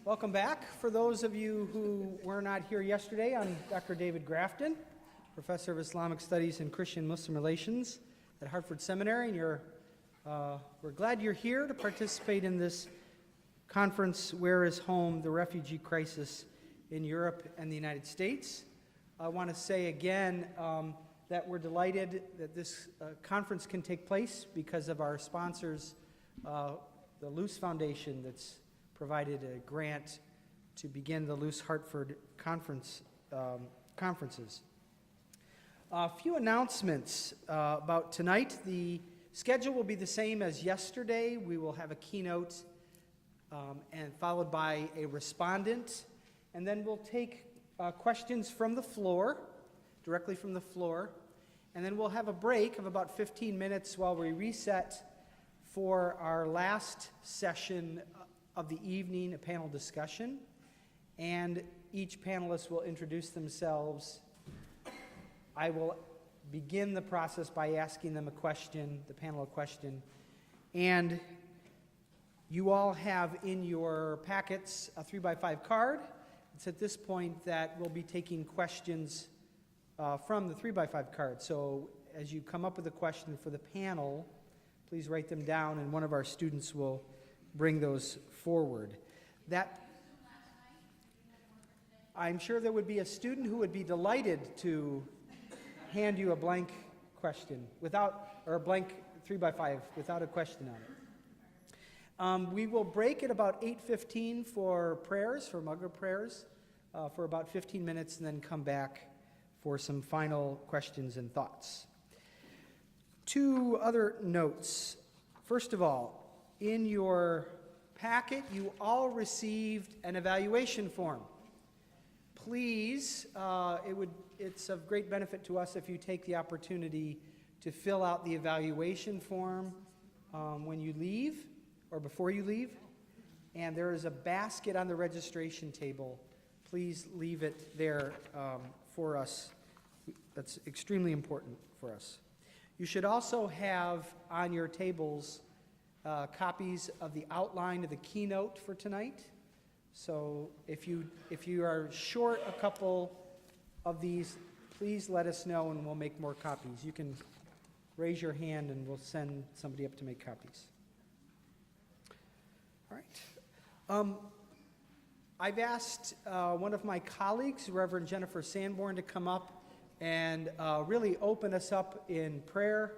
Welcome back. For those of you who were not here yesterday, I'm Dr. David Grafton, Professor of Islamic Studies and Christian-Muslim Relations at Hartford Seminary, and we're glad you're here to participate in this conference, Where is Home? The Refugee Crisis in Europe and the United States. I want to say again that we're delighted that this conference can take place because of our sponsors, the Luce Foundation, that's provided a grant to begin the Luce-Hartford conferences. A few announcements about tonight. The schedule will be the same as yesterday. We will have a keynote and followed by a respondent, and then we'll take questions from the floor, directly from the floor, and then we'll have a break of about 15 minutes while we reset for our last session of the evening, a panel discussion, and each panelist will introduce themselves. I will begin the process by asking them a question, the panel a question, and you all have in your packets a 3x5 card. It's at this point that we'll be taking questions from the 3x5 card. So as you come up with a question for the panel, please write them down, and one of our students will bring those forward. I'm sure there would be a student who would be delighted to hand you a blank question or a blank 3x5 without a question on it. We will break at about 8:15 for prayers, for Maghrib prayers, for about 15 minutes, and then come back for some final questions and thoughts. Two other notes. First of all, in your packet, you all received an evaluation form. Please, it's of great benefit to us if you take the opportunity to fill out the evaluation form when you leave or before you leave. And there is a basket on the registration table. Please leave it there for us. That's extremely important for us. You should also have on your tables copies of the outline of the keynote for tonight. So if you are short a couple of these, please let us know and we'll make more copies. You can raise your hand and we'll send somebody up to make copies. All right. I've asked one of my colleagues, Reverend Jennifer Sanborn, to come up and really open us up in prayer,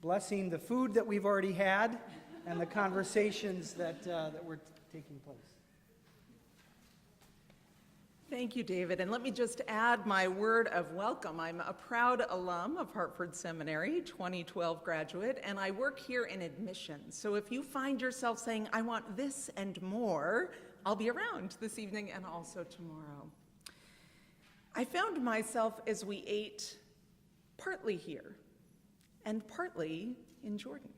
blessing the food that we've already had and the conversations that were taking place. Thank you, David. And let me just add my word of welcome. I'm a proud alum of Hartford Seminary, 2012 graduate, and I work here in admissions. So if you find yourself saying, I want this and more, I'll be around this evening and also tomorrow. I found myself as we ate partly here and partly in Jordan.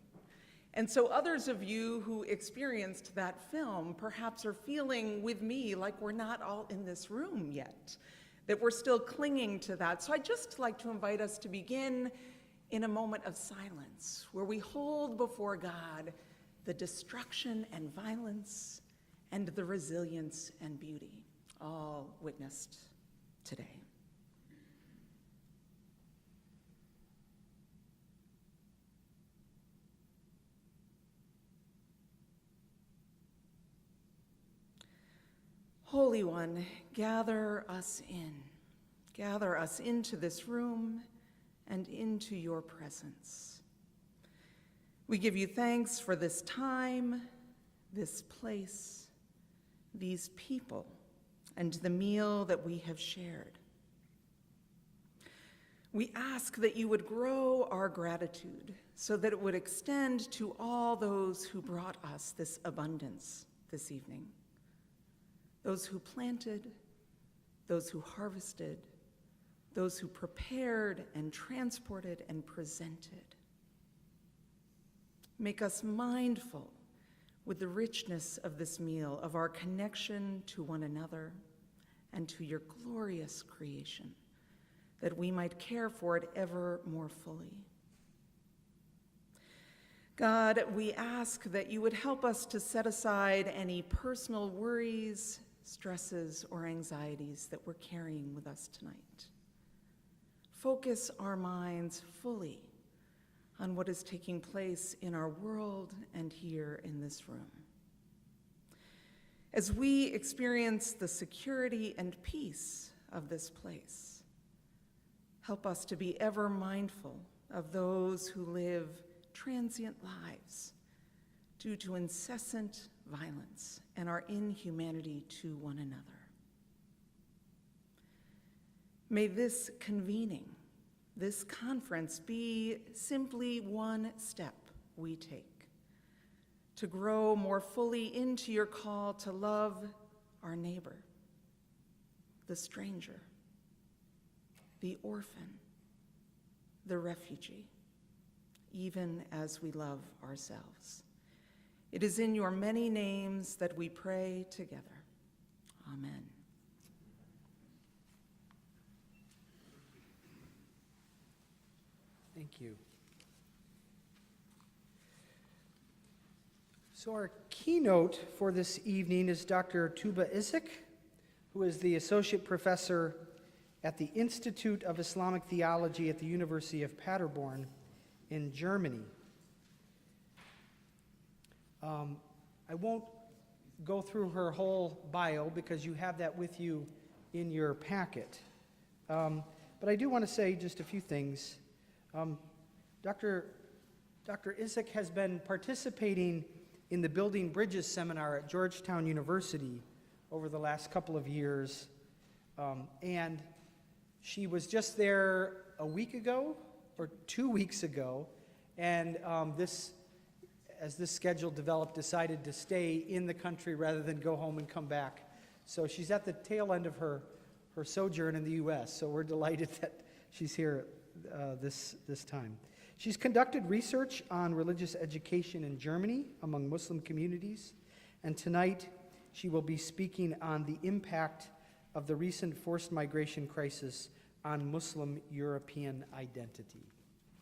And so others of you who experienced that film perhaps are feeling with me like we're not all in this room yet, that we're still clinging to that. So I'd just like to invite us to begin in a moment of silence where we hold before God the destruction and violence and the resilience and beauty, all witnessed today. Holy One, gather us into this room and into your presence. We give you thanks for this time, this place, these people, and the meal that we have shared. We ask that you would grow our gratitude so that it would extend to all those who brought us this abundance this evening. Those who planted, those who harvested, those who prepared and transported and presented. Make us mindful with the richness of this meal, of our connection to one another and to your glorious creation, that we might care for it ever more fully. God, we ask that you would help us to set aside any personal worries, stresses, or anxieties that we're carrying with us tonight. Focus our minds fully on what is taking place in our world and here in this room. As we experience the security and peace of this place, help us to be ever mindful of those who live transient lives due to incessant violence and our inhumanity to one another. May this convening, this conference, be simply one step we take to grow more fully into your call to love our neighbor, the stranger, the orphan, the refugee, even as we love ourselves. It is in your many names that we pray together. Amen. Thank you. So our keynote for this evening is Dr. Tuba Isik, who is the Associate Professor at the Institute of Islamic Theology at the University of Paderborn in Germany. I won't go through her whole bio because you have that with you in your packet. But I do want to say just a few things. Dr. Isik has been participating in the Building Bridges seminar at Georgetown University over the last couple of years. And she was just there a week ago or 2 weeks ago. And as this schedule developed, decided to stay in the country rather than go home and come back. So she's at the tail end of her sojourn in the U.S., so we're delighted that she's here this time. She's conducted research on religious education in Germany among Muslim communities, and tonight she will be speaking on the impact of the recent forced migration crisis on Muslim European identity.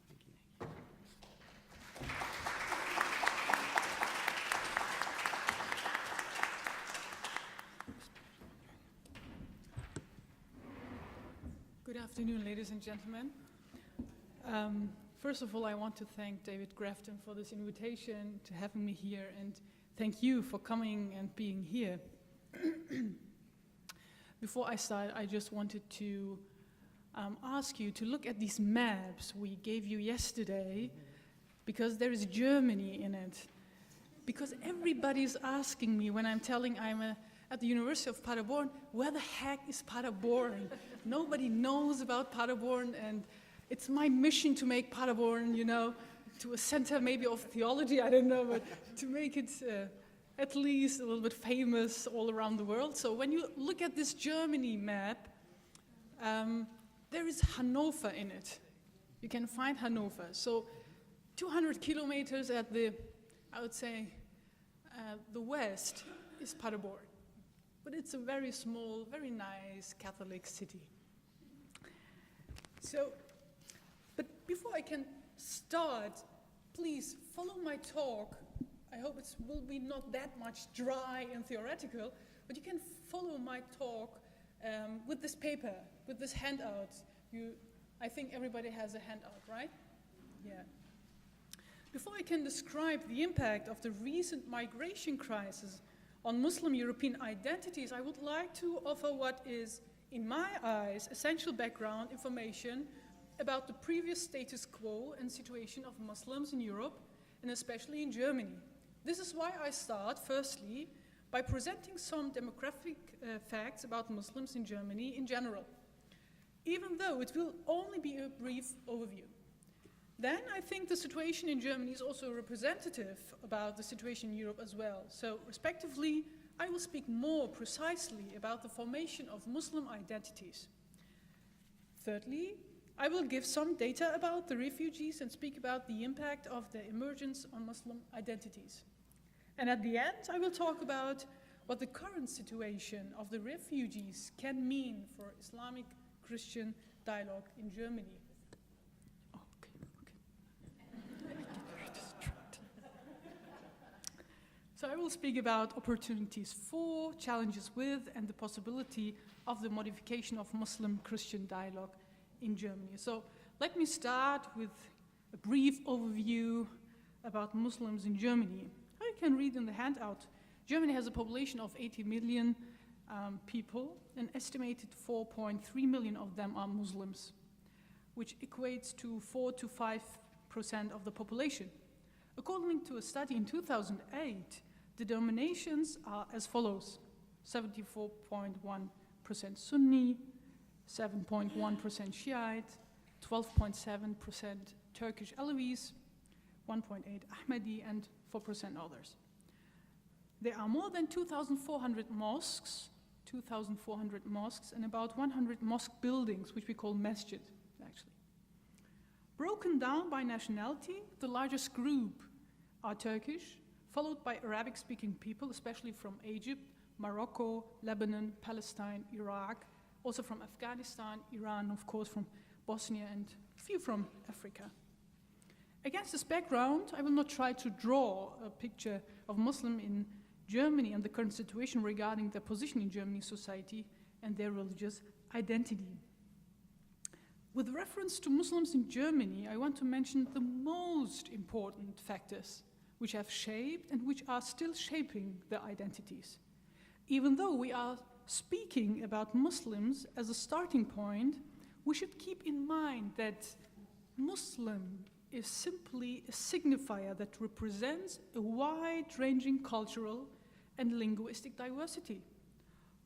Thank you. Good afternoon, ladies and gentlemen. First of all, I want to thank David Grafton for this invitation to having me here, and thank you for coming and being here. Before I start, I just wanted to ask you to look at these maps we gave you yesterday, because there is Germany in it. Because everybody's asking me when I'm telling I'm at the University of Paderborn, where the heck is Paderborn? Nobody knows about Paderborn, and it's my mission to make Paderborn, to a center maybe of theology, I don't know, but to make it at least a little bit famous all around the world. So when you look at this Germany map, there is Hanover in it. You can find Hanover. So 200 kilometers at the west is Paderborn. But it's a very small, very nice Catholic city. So, but before I can start, please follow my talk. I hope it will be not that much dry and theoretical, but you can follow my talk with this paper, with this handout. I think everybody has a handout, right? Yeah. Before I can describe the impact of the recent migration crisis on Muslim European identities, I would like to offer what is, in my eyes, essential background information about the previous status quo and situation of Muslims in Europe, and especially in Germany. This is why I start, firstly, by presenting some demographic facts about Muslims in Germany in general, even though it will only be a brief overview. Then I think the situation in Germany is also representative about the situation in Europe as well. So, respectively, I will speak more precisely about the formation of Muslim identities. Thirdly, I will give some data about the refugees and speak about the impact of the emergence on Muslim identities. And at the end, I will talk about what the current situation of the refugees can mean for Islamic-Christian dialogue in Germany. So I will speak about opportunities for, challenges with, and the possibility of the modification of Muslim-Christian dialogue in Germany. So let me start with a brief overview about Muslims in Germany. How you can read in the handout, Germany has a population of 80 million people. An estimated 4.3 million of them are Muslims, which equates to 4 to 5% of the population. According to a study in 2008, the denominations are as follows: 74.1% Sunni, 7.1% Shiite, 12.7% Turkish Alevis, 1.8% Ahmadi, and 4% others. There are more than 2,400 mosques, and about 100 mosque buildings, which we call masjid, actually. Broken down by nationality, the largest group are Turkish, followed by Arabic-speaking people, especially from Egypt, Morocco, Lebanon, Palestine, Iraq, also from Afghanistan, Iran, of course, from Bosnia, and a few from Africa. Against this background, I will not try to draw a picture of Muslim in Germany and the current situation regarding their position in Germany's society and their religious identity. With reference to Muslims in Germany, I want to mention the most important factors which have shaped and which are still shaping their identities. Even though we are speaking about Muslims as a starting point, we should keep in mind that Muslim is simply a signifier that represents a wide-ranging cultural and linguistic diversity.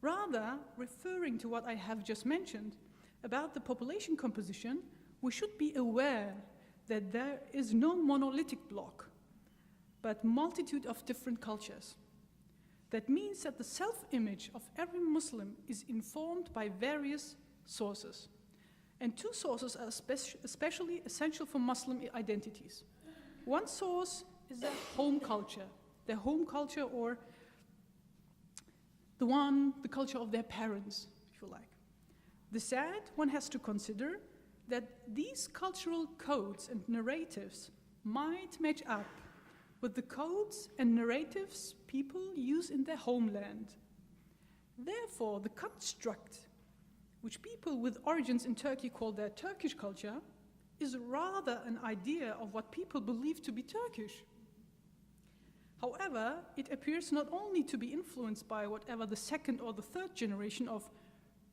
Rather, referring to what I have just mentioned about the population composition, we should be aware that there is no monolithic block, but multitude of different cultures. That means that the self-image of every Muslim is informed by various sources. And two sources are especially essential for Muslim identities. One source is their home culture or the culture of their parents, if you like. The sad one has to consider that these cultural codes and narratives might match up with the codes and narratives people use in their homeland. Therefore, the construct, which people with origins in Turkey call their Turkish culture, is rather an idea of what people believe to be Turkish. However, it appears not only to be influenced by whatever the second or the third generation of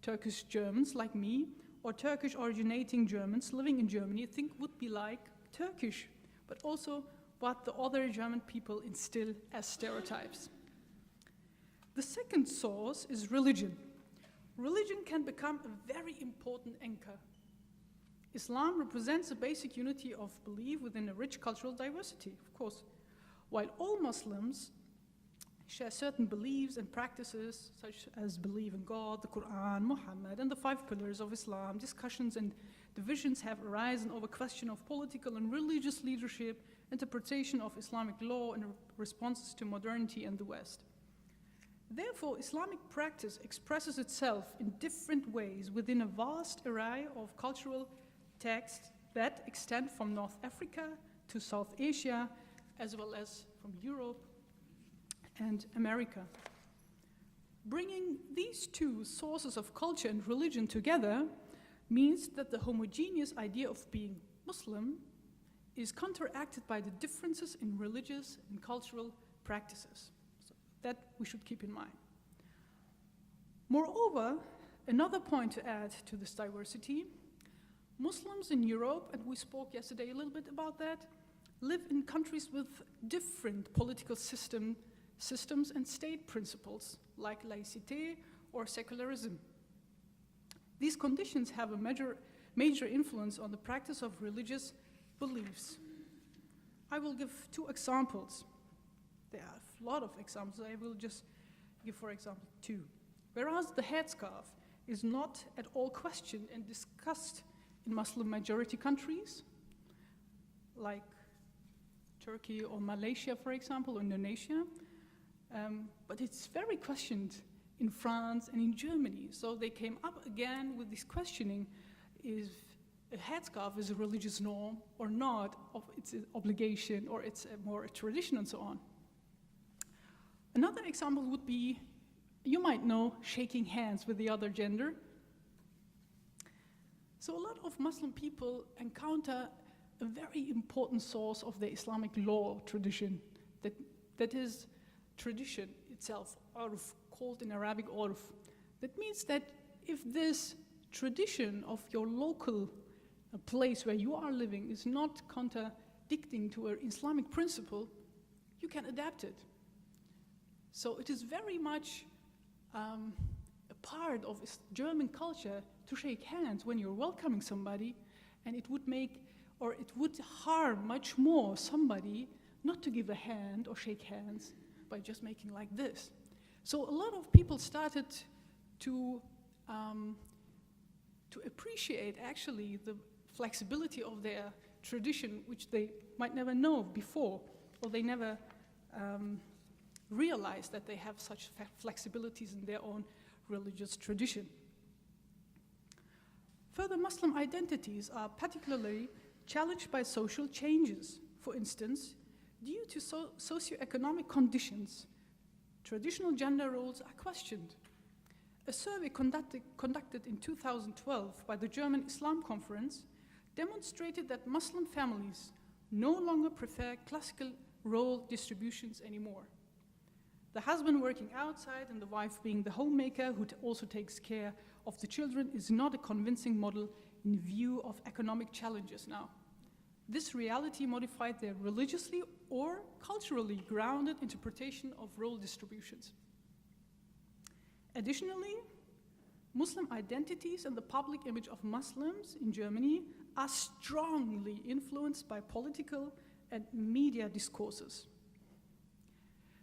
Turkish Germans like me, or Turkish originating Germans living in Germany think would be like Turkish, but also what the other German people instill as stereotypes. The second source is religion. Religion can become a very important anchor. Islam represents a basic unity of belief within a rich cultural diversity, of course. While all Muslims share certain beliefs and practices, such as belief in God, the Quran, Muhammad, and the 5 pillars of Islam, discussions and divisions have arisen over question of political and religious leadership, interpretation of Islamic law, and responses to modernity and the West. Therefore, Islamic practice expresses itself in different ways within a vast array of cultural texts that extend from North Africa to South Asia, as well as from Europe and America. Bringing these two sources of culture and religion together means that the homogeneous idea of being Muslim is counteracted by the differences in religious and cultural practices. So that we should keep in mind. Moreover, another point to add to this diversity, Muslims in Europe, and we spoke yesterday a little bit about that, live in countries with different political systems and state principles, like laïcité or secularism. These conditions have a major influence on the practice of religious beliefs. I will give 2 examples. There are a lot of examples. I will just give, for example, 2. Whereas the headscarf is not at all questioned and discussed in Muslim-majority countries, like Turkey or Malaysia, for example, or Indonesia, but it's very questioned in France and in Germany. So they came up again with this questioning, is a headscarf is a religious norm or not, of its obligation, or it's more a tradition and so on. Another example would be, you might know, shaking hands with the other gender. So a lot of Muslim people encounter a very important source of the Islamic law tradition, that is tradition itself, urf, called in Arabic urf. That means that if this tradition of your local place where you are living is not contradicting to an Islamic principle, you can adapt it. So it is very much a part of German culture to shake hands when you're welcoming somebody, and it would make, or it would harm much more somebody not to give a hand or shake hands by just making like this. So a lot of people started to appreciate actually the flexibility of their tradition, which they might never know before, or they never realize that they have such flexibilities in their own religious tradition. Further, Muslim identities are particularly challenged by social changes. For instance, due to socioeconomic conditions, traditional gender roles are questioned. A survey conducted in 2012 by the German Islam Conference demonstrated that Muslim families no longer prefer classical role distributions anymore. The husband working outside and the wife being the homemaker who also takes care of the children is not a convincing model in view of economic challenges now. This reality modified their religiously or culturally grounded interpretation of role distributions. Additionally, Muslim identities and the public image of Muslims in Germany are strongly influenced by political and media discourses.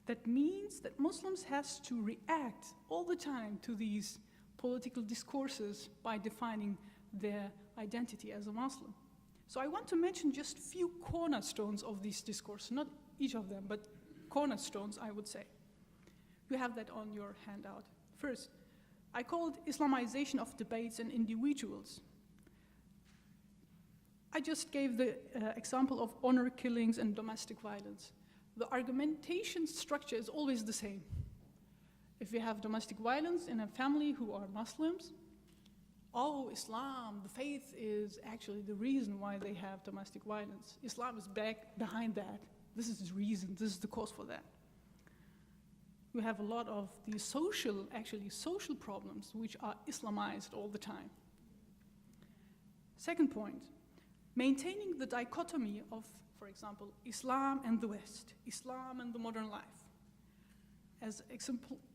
That means that Muslims have to react all the time to these political discourses by defining their identity as a Muslim. So I want to mention just a few cornerstones of these discourses, not each of them, but cornerstones, I would say. You have that on your handout. First, I call it Islamization of debates and individuals. I just gave the example of honor killings and domestic violence. The argumentation structure is always the same. If we have domestic violence in a family who are Muslims, oh, Islam, the faith is actually the reason why they have domestic violence. Islam is behind that. This is the reason, this is the cause for that. We have a lot of these social problems which are Islamized all the time. Second point, maintaining the dichotomy of, for example, Islam and the West, Islam and the modern life, as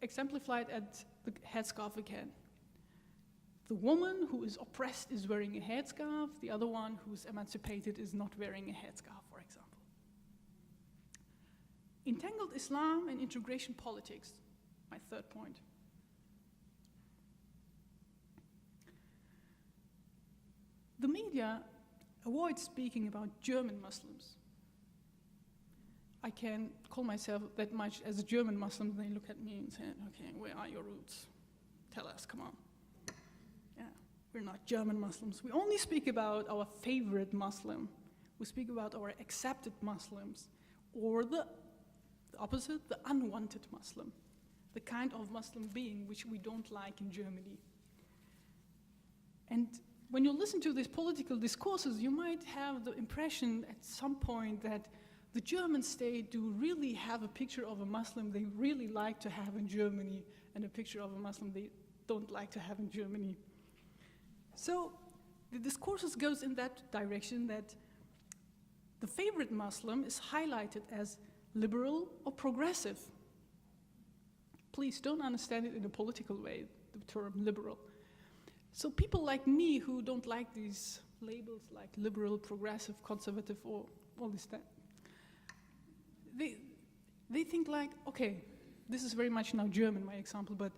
exemplified at the headscarf again. The woman who is oppressed is wearing a headscarf, the other one who's emancipated is not wearing a headscarf, for example. Entangled Islam and integration politics, my third point. The media avoids speaking about German Muslims. I can call myself that much as a German Muslim. They look at me and say, okay, where are your roots? Tell us, come on. Yeah, we're not German Muslims. We only speak about our favorite Muslim. We speak about our accepted Muslims, or the opposite, the unwanted Muslim, the kind of Muslim being which we don't like in Germany. And when you listen to these political discourses, you might have the impression at some point that the German state do really have a picture of a Muslim they really like to have in Germany and a picture of a Muslim they don't like to have in Germany. So the discourses goes in that direction that the favorite Muslim is highlighted as liberal or progressive. Please don't understand it in a political way, the term liberal. So people like me who don't like these labels like liberal, progressive, conservative, or all this that, they think like, okay, this is very much now German, my example, but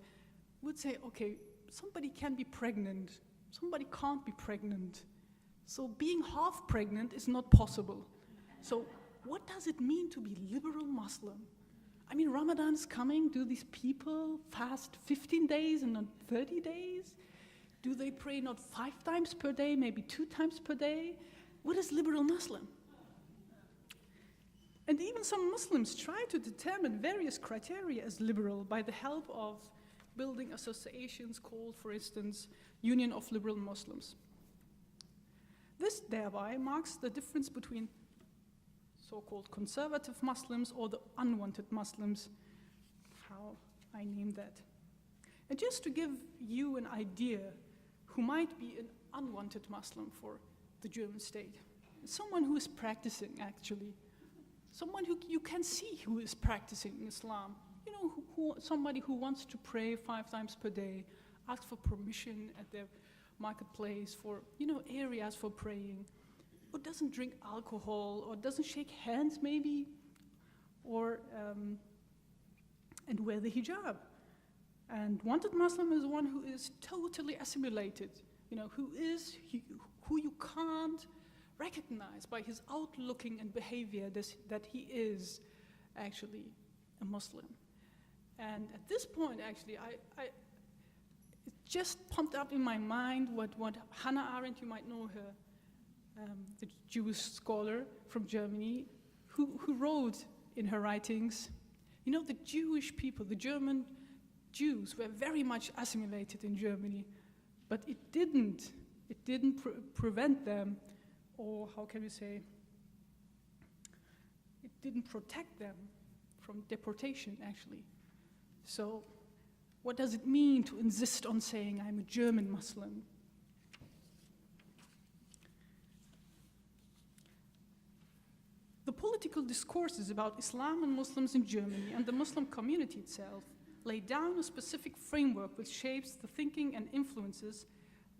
would say, okay, somebody can be pregnant, somebody can't be pregnant. So being half pregnant is not possible. So what does it mean to be liberal Muslim? I mean, Ramadan is coming. Do these people fast 15 days and not 30 days? Do they pray not 5 times per day, maybe 2 times per day? What is liberal Muslim? And even some Muslims try to determine various criteria as liberal by the help of building associations called, for instance, Union of Liberal Muslims. This thereby marks the difference between so-called conservative Muslims or the unwanted Muslims, how I name that. And just to give you an idea who might be an unwanted Muslim for the German state, someone who is practicing actually, someone who you can see who is practicing Islam, you know, somebody who wants to pray 5 times per day, ask for permission at their marketplace for, you know, areas for praying, or doesn't drink alcohol, or doesn't shake hands maybe, or and wear the hijab. And wanted Muslim is one who is totally assimilated, you know, who you can't recognize by his outlooking and behavior that he is actually a Muslim. And at this point, actually, it just pumped up in my mind what Hannah Arendt, you might know her, the Jewish scholar from Germany, who wrote in her writings, you know, the Jewish people, the German Jews were very much assimilated in Germany, but it didn't prevent them, or how can we say, it didn't protect them from deportation, actually. So what does it mean to insist on saying I'm a German Muslim? The political discourses about Islam and Muslims in Germany and the Muslim community itself lay down a specific framework which shapes the thinking and influences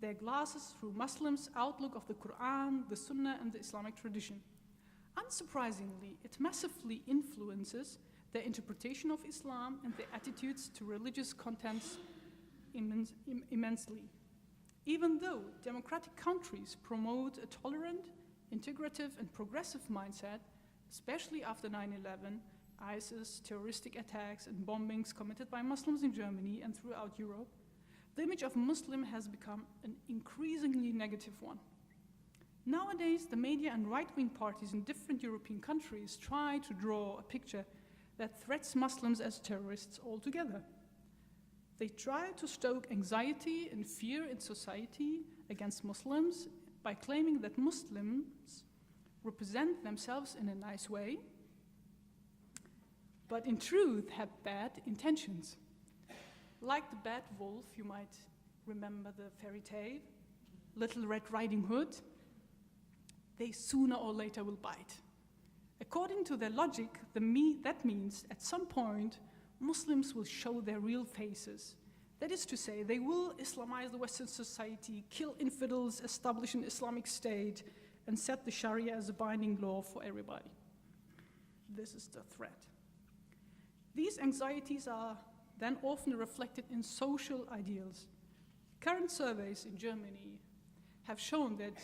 their glasses through Muslims' outlook of the Quran, the Sunnah, and the Islamic tradition. Unsurprisingly, it massively influences their interpretation of Islam and their attitudes to religious contents immensely. Even though democratic countries promote a tolerant, integrative, and progressive mindset, especially after 9/11, ISIS, terroristic attacks, and bombings committed by Muslims in Germany and throughout Europe, the image of Muslim has become an increasingly negative one. Nowadays, the media and right-wing parties in different European countries try to draw a picture that threats Muslims as terrorists altogether. They try to stoke anxiety and fear in society against Muslims by claiming that Muslims represent themselves in a nice way, but in truth have bad intentions. Like the bad wolf, you might remember the fairy tale, Little Red Riding Hood, they sooner or later will bite. According to their logic, that means at some point, Muslims will show their real faces. That is to say, they will Islamize the Western society, kill infidels, establish an Islamic state, and set the Sharia as a binding law for everybody. This is the threat. These anxieties are then often reflected in social ideals. Current surveys in Germany have shown that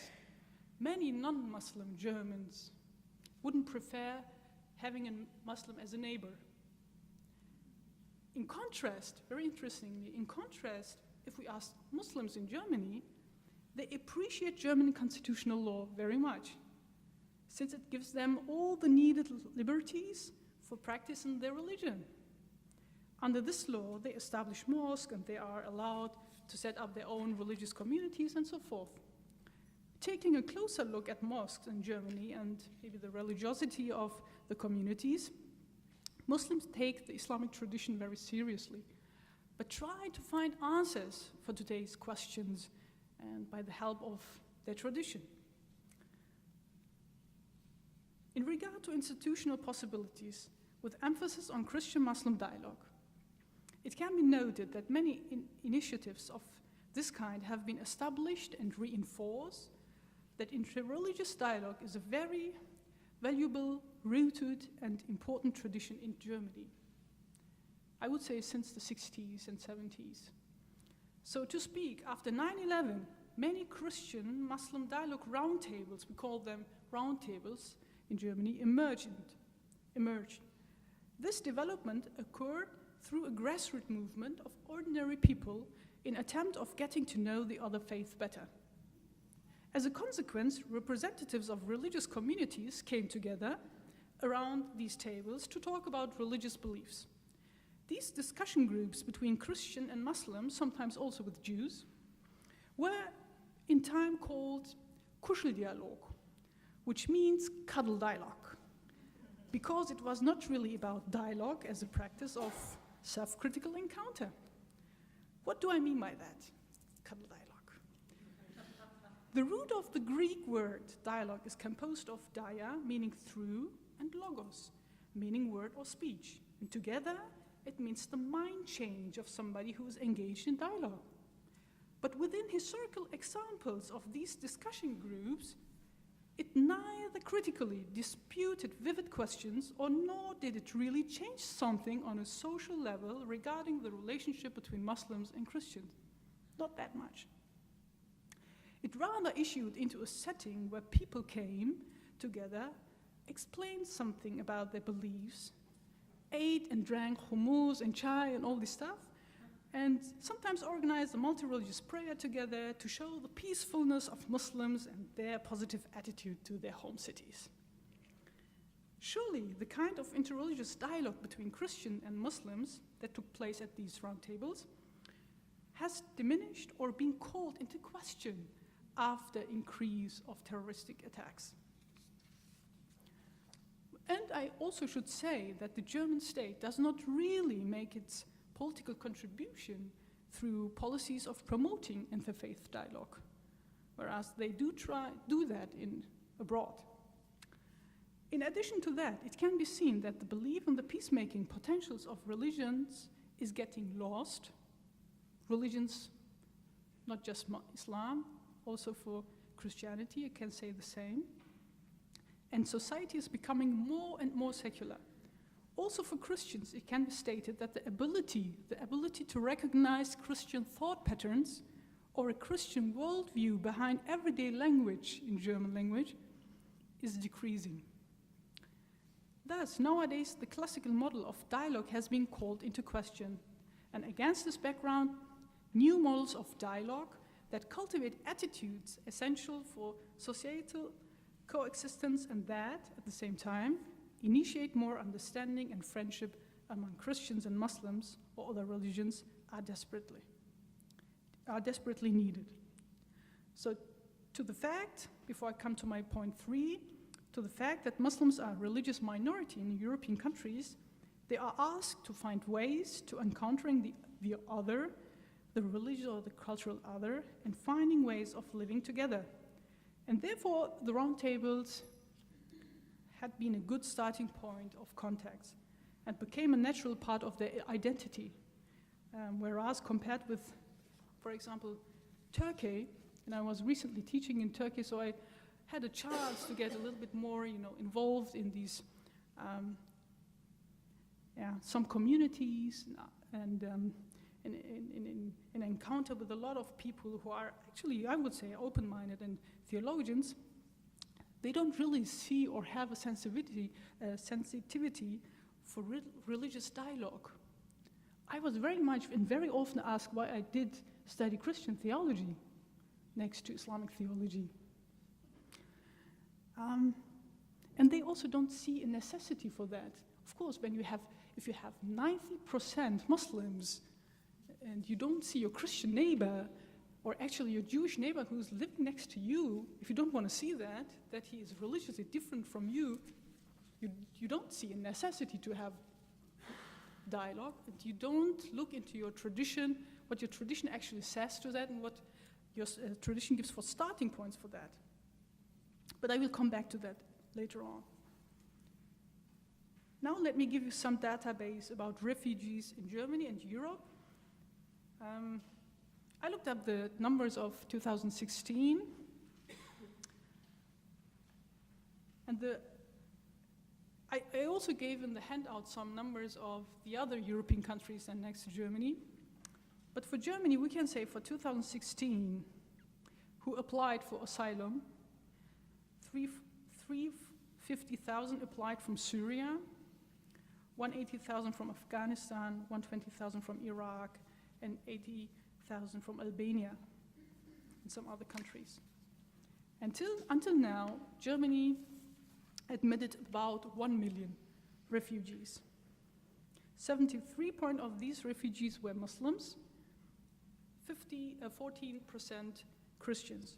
many non-Muslim Germans wouldn't prefer having a Muslim as a neighbor. In contrast, very interestingly, if we ask Muslims in Germany, they appreciate German constitutional law very much, since it gives them all the needed liberties for practicing their religion. Under this law, they establish mosques and they are allowed to set up their own religious communities and so forth. Taking a closer look at mosques in Germany and maybe the religiosity of the communities, Muslims take the Islamic tradition very seriously, but try to find answers for today's questions and by the help of their tradition. In regard to institutional possibilities, with emphasis on Christian-Muslim dialogue, it can be noted that many initiatives of this kind have been established and reinforced that interreligious dialogue is a very valuable, rooted, and important tradition in Germany. I would say since the 60s and 70s. So to speak, after 9/11, many Christian-Muslim dialogue roundtables, we call them roundtables in Germany, emerged. This development occurred through a grassroots movement of ordinary people in attempt of getting to know the other faith better. As a consequence, representatives of religious communities came together, around these tables to talk about religious beliefs. These discussion groups between Christian and Muslims, sometimes also with Jews, were in time called Kuscheldialog, which means cuddle dialogue, because it was not really about dialogue as a practice of self-critical encounter. What do I mean by that? Cuddle dialogue. The root of the Greek word dialogue is composed of dia, meaning through, and logos, meaning word or speech. And together, it means the mind change of somebody who is engaged in dialogue. But within historical examples of these discussion groups, it neither critically disputed vivid questions, or nor did it really change something on a social level regarding the relationship between Muslims and Christians. Not that much. It rather issued into a setting where people came together, explained something about their beliefs, ate and drank hummus and chai and all this stuff, and sometimes organized a multi-religious prayer together to show the peacefulness of Muslims and their positive attitude to their home cities. Surely the kind of interreligious dialogue between Christian and Muslims that took place at these round tables has diminished or been called into question after increase of terroristic attacks. And I also should say that the German state does not really make its political contribution through policies of promoting interfaith dialogue, whereas they do that abroad. In addition to that, it can be seen that the belief in the peacemaking potentials of religions is getting lost. Religions, not just Islam, also for Christianity, I can say the same. And society is becoming more and more secular. Also for Christians, it can be stated that the ability to recognize Christian thought patterns or a Christian worldview behind everyday language in German language is decreasing. Thus, nowadays, the classical model of dialogue has been called into question. And against this background, new models of dialogue that cultivate attitudes essential for societal coexistence and that, at the same time, initiate more understanding and friendship among Christians and Muslims or other religions are desperately needed. So to the fact, before I come to my point 3, to the fact that Muslims are a religious minority in European countries, they are asked to find ways to encountering the other, the religious or the cultural other, and finding ways of living together. And therefore, the roundtables had been a good starting point of contacts and became a natural part of their identity. Whereas compared with, for example, Turkey, and I was recently teaching in Turkey, so I had a chance to get a little bit more, involved in these, some communities and in an encounter with a lot of people who are actually, I would say, open-minded and theologians. They don't really see or have a sensitivity for religious dialogue. I was very much and very often asked why I did study Christian theology next to Islamic theology. And they also don't see a necessity for that. Of course, if you have 90% Muslims and you don't see your Christian neighbor, or actually your Jewish neighbor who's living next to you, if you don't want to see that he is religiously different from you, you don't see a necessity to have dialogue, and you don't look into your tradition, what your tradition actually says to that, and what your tradition gives for starting points for that. But I will come back to that later on. Now let me give you some database about refugees in Germany and Europe. I looked up the numbers of 2016, and I also gave in the handout some numbers of the other European countries and next to Germany. But for Germany, we can say for 2016, who applied for asylum, 350,000 applied from Syria, 180,000 from Afghanistan, 120,000 from Iraq, and 80,000 from Albania and some other countries. Until now, Germany admitted about 1 million refugees. 73% of these refugees were Muslims, 14% Christians.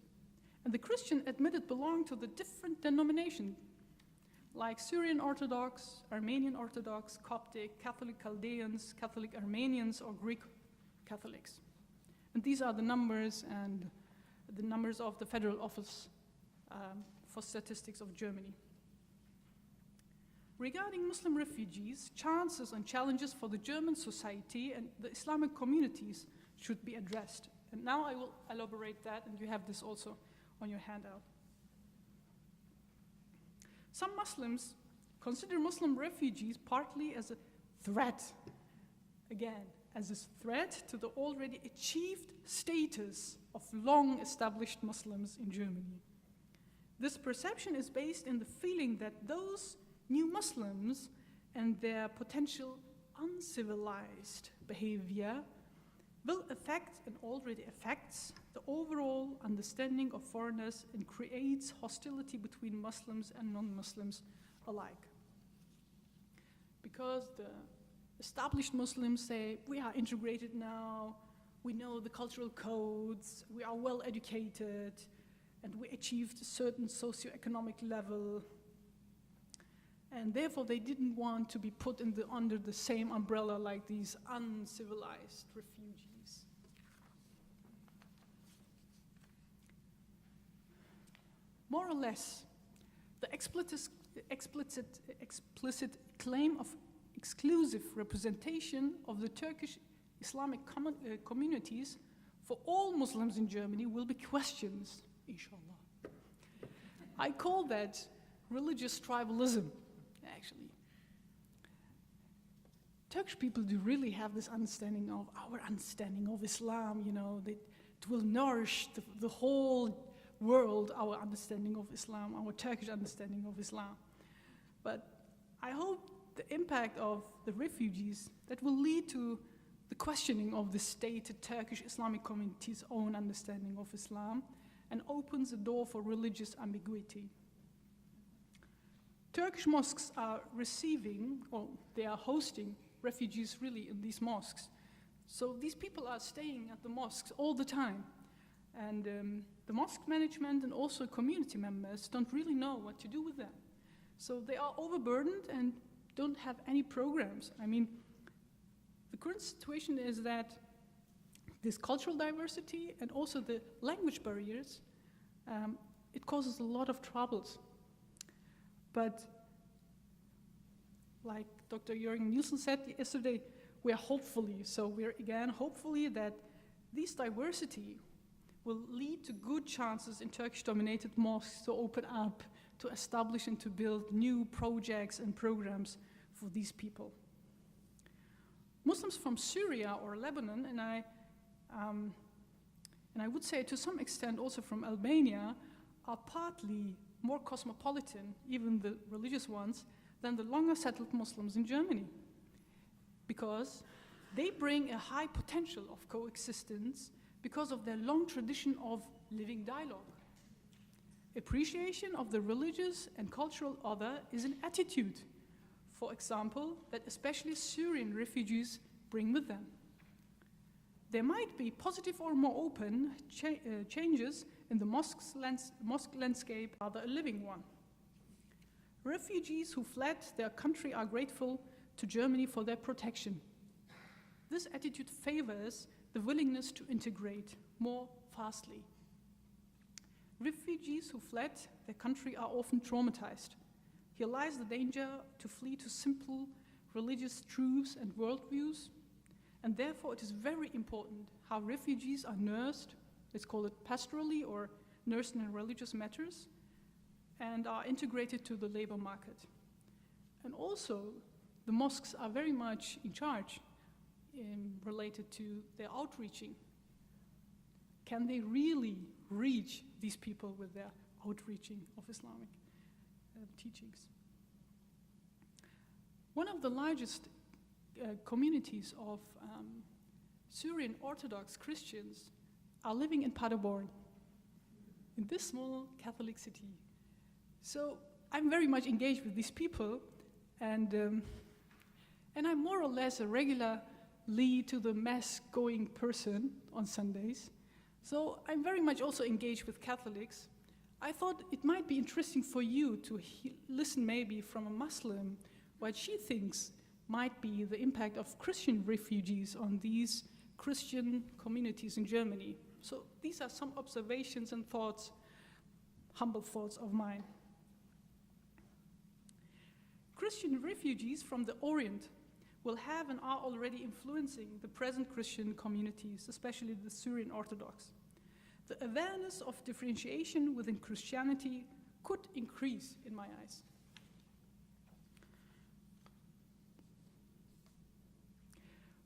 And the Christian admitted belonged to the different denominations, like Syrian Orthodox, Armenian Orthodox, Coptic, Catholic Chaldeans, Catholic Armenians, or Greek Catholics. And these are the numbers and the numbers of the Federal Office for Statistics of Germany. Regarding Muslim refugees, chances and challenges for the German society and the Islamic communities should be addressed. And now I will elaborate that, and you have this also on your handout. Some Muslims consider Muslim refugees partly as a threat, again, as a threat to the already achieved status of long-established Muslims in Germany. This perception is based in the feeling that those new Muslims and their potential uncivilized behavior will affect and already affects the overall understanding of foreigners and creates hostility between Muslims and non-Muslims alike. Because the established Muslims say, we are integrated now, we know the cultural codes, we are well educated, and we achieved a certain socioeconomic level. And therefore they didn't want to be put under the same umbrella like these uncivilized refugees. More or less, the explicit claim of exclusive representation of the Turkish Islamic communities for all Muslims in Germany will be questioned, inshallah. I call that religious tribalism, actually. Turkish people do really have this understanding of our understanding of Islam, you know, that it will nourish the whole world, our understanding of Islam, our Turkish understanding of Islam. But I hope the impact of the refugees that will lead to the questioning of the stated Turkish Islamic community's own understanding of Islam and opens the door for religious ambiguity. Turkish mosques are receiving, or they are hosting refugees really in these mosques. So these people are staying at the mosques all the time. And the mosque management and also community members don't really know what to do with them. So they are overburdened and don't have any programs. I mean, the current situation is that this cultural diversity and also the language barriers, it causes a lot of troubles. But like Dr. Jürgen Nielsen said yesterday, we're hopefully that this diversity will lead to good chances in Turkish-dominated mosques to open up, to establish and to build new projects and programs for these people. Muslims from Syria or Lebanon, and I would say to some extent also from Albania, are partly more cosmopolitan, even the religious ones, than the longer settled Muslims in Germany, because they bring a high potential of coexistence because of their long tradition of living dialogue. Appreciation of the religious and cultural other is an attitude, for example, that especially Syrian refugees bring with them. There might be positive or more open changes in the mosque landscape, rather a living one. Refugees who fled their country are grateful to Germany for their protection. This attitude favors the willingness to integrate more fastly. Refugees who fled their country are often traumatized. Here lies the danger to flee to simple religious truths and worldviews, and therefore it is very important how refugees are nursed, let's call it pastorally or nursed in religious matters, and are integrated to the labor market. And also, the mosques are very much in charge related to their outreaching. Can they really reach these people with their outreaching of Islamic teachings? One of the largest communities of Syrian Orthodox Christians are living in Paderborn, in this small Catholic city. So I'm very much engaged with these people, and I'm more or less a regular lead to the mass-going person on Sundays. So I'm very much also engaged with Catholics. I thought it might be interesting for you to listen maybe from a Muslim what she thinks might be the impact of Christian refugees on these Christian communities in Germany. So these are some observations and thoughts, humble thoughts of mine. Christian refugees from the Orient will have and are already influencing the present Christian communities, especially the Syrian Orthodox. The awareness of differentiation within Christianity could increase in my eyes.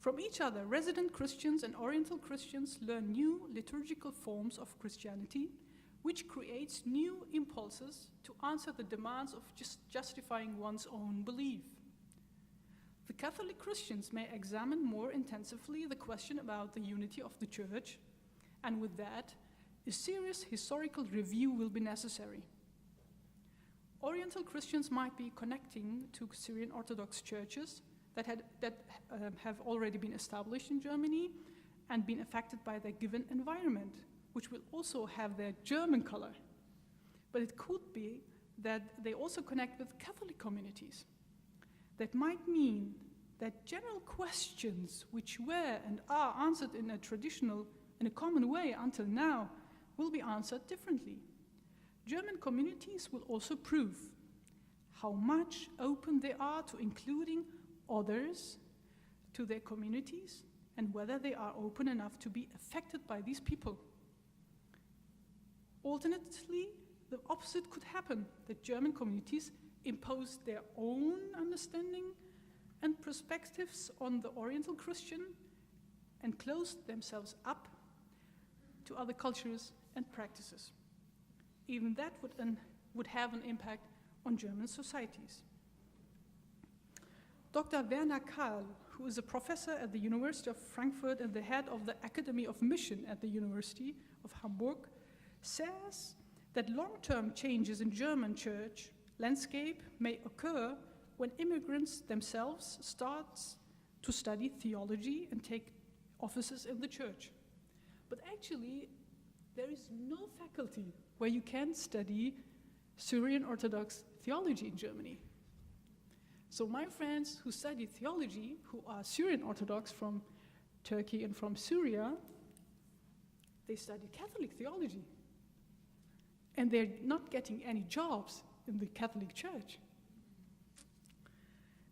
From each other, resident Christians and Oriental Christians learn new liturgical forms of Christianity, which creates new impulses to answer the demands of justifying one's own belief. The Catholic Christians may examine more intensively the question about the unity of the Church, and with that, a serious historical review will be necessary. Oriental Christians might be connecting to Syrian Orthodox churches that have already been established in Germany and been affected by their given environment, which will also have their German color. But it could be that they also connect with Catholic communities. That might mean that general questions which were and are answered in a common way until now will be answered differently. German communities will also prove how much open they are to including others to their communities and whether they are open enough to be affected by these people. Alternatively, the opposite could happen, that German communities impose their own understanding and perspectives on the Oriental Christian and close themselves up to other cultures and practices. Even that would have an impact on German societies. Dr. Werner Kahl, who is a professor at the University of Frankfurt and the head of the Academy of Mission at the University of Hamburg, says that long-term changes in German church landscape may occur when immigrants themselves start to study theology and take offices in the church. But actually, there is no faculty where you can study Syrian Orthodox theology in Germany. So my friends who study theology, who are Syrian Orthodox from Turkey and from Syria, they study Catholic theology. And they're not getting any jobs in the Catholic Church.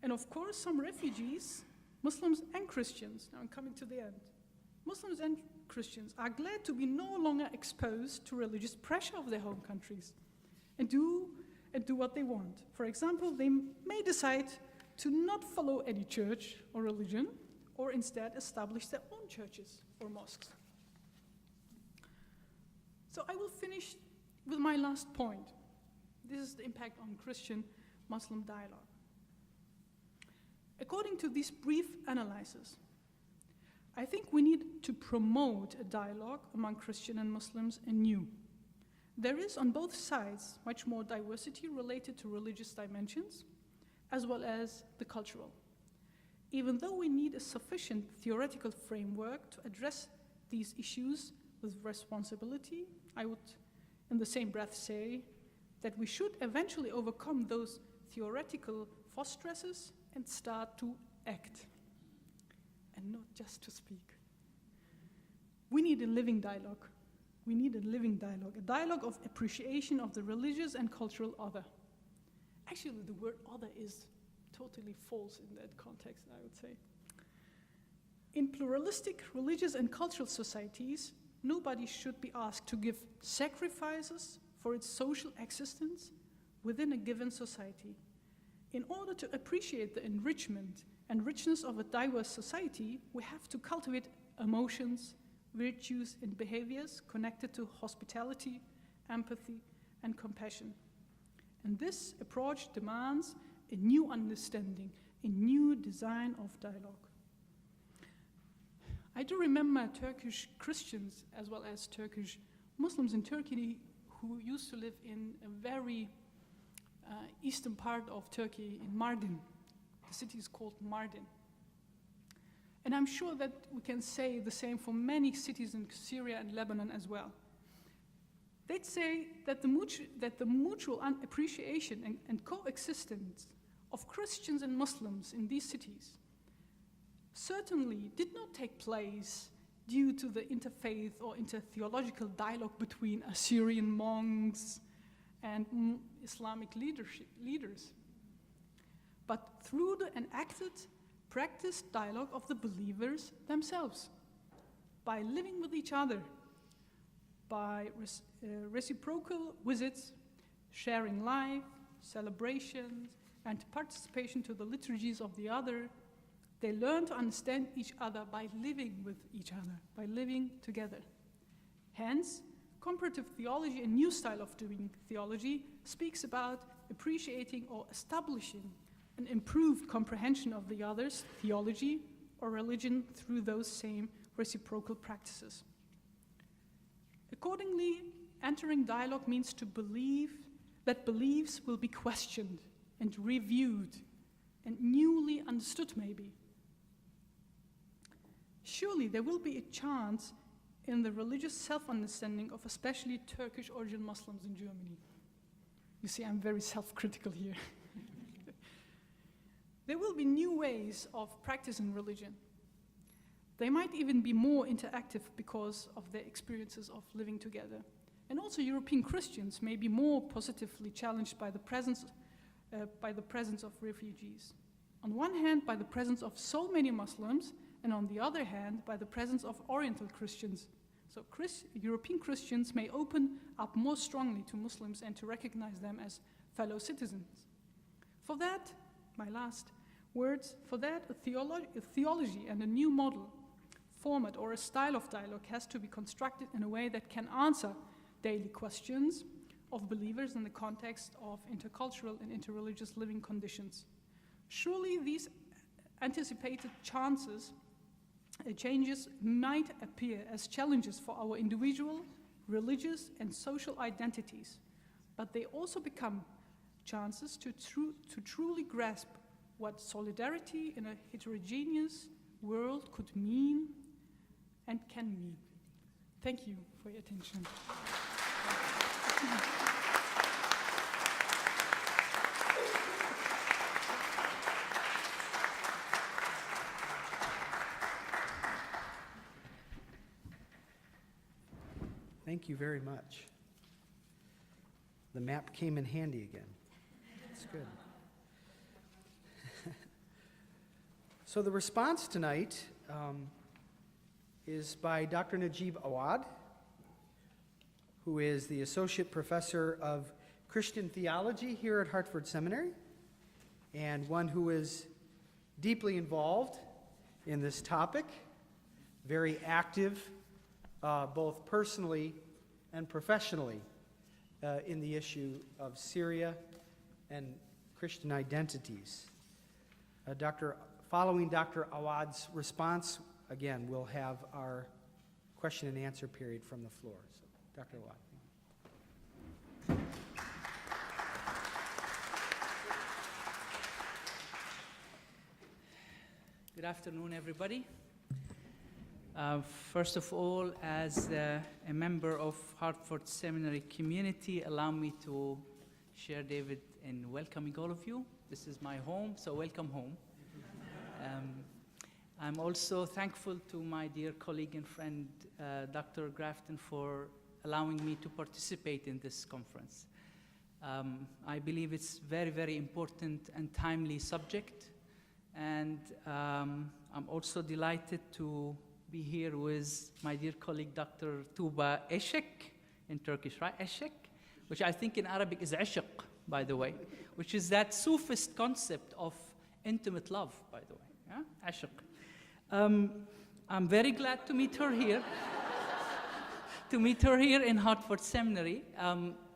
And of course, some refugees, Muslims and Christians, now I'm coming to the end, Muslims and Christians are glad to be no longer exposed to religious pressure of their home countries and do what they want. For example, they may decide to not follow any church or religion, or instead establish their own churches or mosques. So I will finish with my last point. This is the impact on Christian-Muslim dialogue. According to this brief analysis, I think we need to promote a dialogue among Christian and Muslims anew. There is on both sides much more diversity related to religious dimensions, as well as the cultural. Even though we need a sufficient theoretical framework to address these issues with responsibility, I would in the same breath say that we should eventually overcome those theoretical fortresses and start to act, and not just to speak. We need a living dialogue. We need a living dialogue, a dialogue of appreciation of the religious and cultural other. Actually, the word other is totally false in that context, I would say. In pluralistic religious and cultural societies, nobody should be asked to give sacrifices for its social existence within a given society. In order to appreciate the enrichment and richness of a diverse society, we have to cultivate emotions, virtues, and behaviors connected to hospitality, empathy, and compassion. And this approach demands a new understanding, a new design of dialogue. I do remember Turkish Christians as well as Turkish Muslims in Turkey who used to live in a very eastern part of Turkey in Mardin. The city is called Mardin. And I'm sure that we can say the same for many cities in Syria and Lebanon as well. They'd say that the mutual appreciation and coexistence of Christians and Muslims in these cities certainly did not take place due to the interfaith or intertheological dialogue between Assyrian monks and Islamic leaders, but through the enacted, practiced dialogue of the believers themselves, by living with each other, by reciprocal visits, sharing life, celebrations, and participation to the liturgies of the other. They learn to understand each other by living with each other, by living together. Hence, comparative theology, a new style of doing theology, speaks about appreciating or establishing an improved comprehension of the other's theology or religion through those same reciprocal practices. Accordingly, entering dialogue means to believe that beliefs will be questioned and reviewed and newly understood maybe. Surely there will be a chance in the religious self-understanding of especially Turkish origin Muslims in Germany. You see, I'm very self-critical here. There will be new ways of practicing religion. They might even be more interactive because of their experiences of living together. And also European Christians may be more positively challenged by the presence of refugees. On one hand, by the presence of so many Muslims, and on the other hand, by the presence of Oriental Christians. So European Christians may open up more strongly to Muslims and to recognize them as fellow citizens. For that, my last words, for that a theology and a new model, format or a style of dialogue has to be constructed in a way that can answer daily questions of believers in the context of intercultural and interreligious living conditions. Surely these anticipated changes might appear as challenges for our individual, religious, and social identities, but they also become chances to truly grasp what solidarity in a heterogeneous world could mean and can mean. Thank you for your attention. Thank you very much. The map came in handy again. That's good. So the response tonight is by Dr. Najib Awad, who is the Associate Professor of Christian Theology here at Hartford Seminary, and one who is deeply involved in this topic, very active both personally and professionally in the issue of Syria and Christian identities. Following Dr. Awad's response, again, we'll have our question and answer period from the floor. So, Dr. Awad. Good afternoon, everybody. First of all, as a member of Hartford Seminary community, allow me to share, David, in welcoming all of you. This is my home, so welcome home. I'm also thankful to my dear colleague and friend, Dr. Grafton, for allowing me to participate in this conference. I believe it's very, very important and timely subject, and I'm also delighted to be here with my dear colleague, Dr. Tuba Isik, in Turkish, right? Isik, which I think in Arabic is ishq, by the way, which is that Sufist concept of intimate love, by the way, yeah? Ishq. I'm very glad to meet her here, in Hartford Seminary.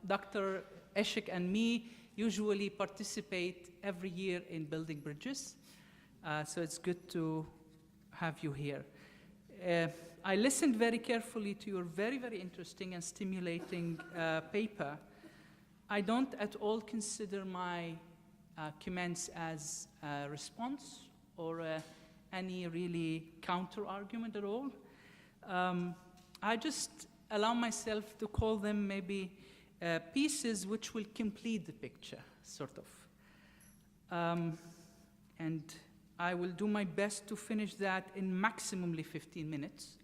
Dr. Isik and me usually participate every year in building bridges, so it's good to have you here. I listened very carefully to your very, very interesting and stimulating paper, I don't at all consider my comments as a response or any really counter-argument at all. I just allow myself to call them maybe pieces which will complete the picture, sort of. And I will do my best to finish that in maximally 15 minutes,